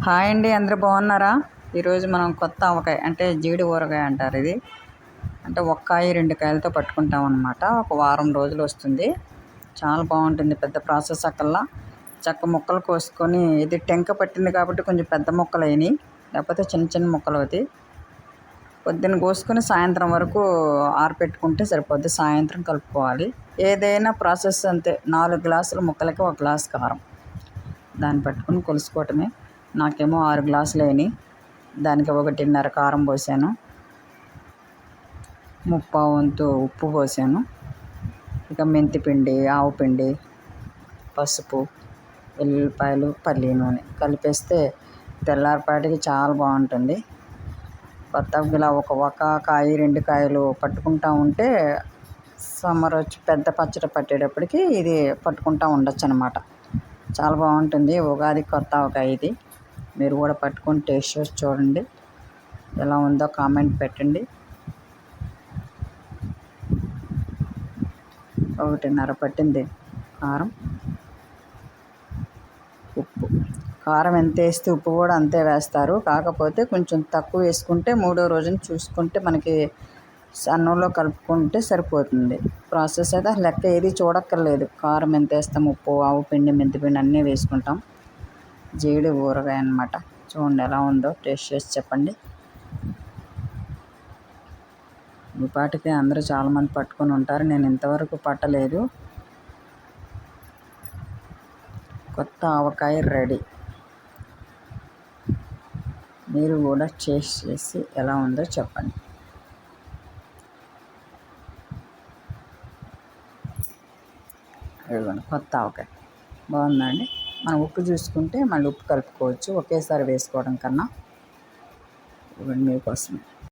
Hi అండి, అందరూ బాగున్నారా? ఈరోజు మనం కొత్త ఆవకాయ అంటే జీడి ఊరగాయ అంటారు. ఇది అంటే ఒక్కాయ 2 కాయలతో పట్టుకుంటాం అన్నమాట. ఒక వారం రోజులు వస్తుంది. చాలా బాగుంటుంది. పెద్ద ప్రాసెస్ అక్కల్లా. చక్క ముక్కలు కోసుకొని, ఇది టెంక పట్టింది కాబట్టి కొంచెం పెద్ద ముక్కలు అయినాయి, లేకపోతే చిన్న చిన్న ముక్కలు అవుతాయి. పొద్దున్న కోసుకొని సాయంత్రం వరకు ఆరపెట్టుకుంటే సరిపోద్ది. సాయంత్రం కలుపుకోవాలి. ఏదైనా ప్రాసెస్ అంతే. 4 గ్లాసుల ముక్కలకి 1 గ్లాస్ కారం. దాన్ని పట్టుకుని కొలుసుకోవటమే. నాకేమో 6 గ్లాసులు అయినాయి. దానికి 1.5 కారం పోసాను, 3/4 వంతు ఉప్పు పోసాను. ఇక మెంతిపిండి, ఆవు పిండి, పసుపు, వెల్లుల్లిపాయలు, పల్లి నూనె కలిపేస్తే తెల్లారిపాటికి చాలా బాగుంటుంది. కొత్తగా ఇలా ఒక కాయ 2 కాయలు పట్టుకుంటూ ఉంటే సమ్మర్ వచ్చి పెద్ద పచ్చడి పట్టేటప్పటికి ఇది పట్టుకుంటూ ఉండొచ్చు అనమాట. చాలా బాగుంటుంది. ఉగాది కొత్త ఆవకాయ ఇది. మీరు కూడా పట్టుకొని టేస్ట్ చేసి చూడండి. ఎలా ఉందో కామెంట్ పెట్టండి. 1.5 పట్టింది కారం, ఉప్పు. కారం ఎంత వేస్తే ఉప్పు కూడా అంతే వేస్తారు. కాకపోతే కొంచెం తక్కువ వేసుకుంటే 3వ రోజున చూసుకుంటే మనకి అన్నంలో కలుపుకుంటే సరిపోతుంది. ప్రాసెస్ అయితే లెక్క ఏది చూడక్కర్లేదు. కారం ఎంత వేస్తాం, ఉప్పు, ఆవు పిండి, మెంతిపిండి అన్నీ వేసుకుంటాం. జీడి ఊరగాయ అన్నమాట. చూడండి ఎలా ఉందో టేస్ట్ చేసి చెప్పండి. ఈ పాటికి అందరూ చాలామంది పట్టుకొని ఉంటారు. నేను ఇంతవరకు పట్టలేదు. కొత్త ఆవకాయ రెడీ. మీరు కూడా చేసి ఎలా ఉందో చెప్పండి. ఇదిగోండి కొత్త ఆవకాయ. బాగుందండి. మనం ఉప్పు చూసుకుంటే మళ్ళీ ఉప్పు కలుపుకోవచ్చు, ఒకేసారి వేసుకోవడం కన్నా. ఇవ్వండి మీకోసమే.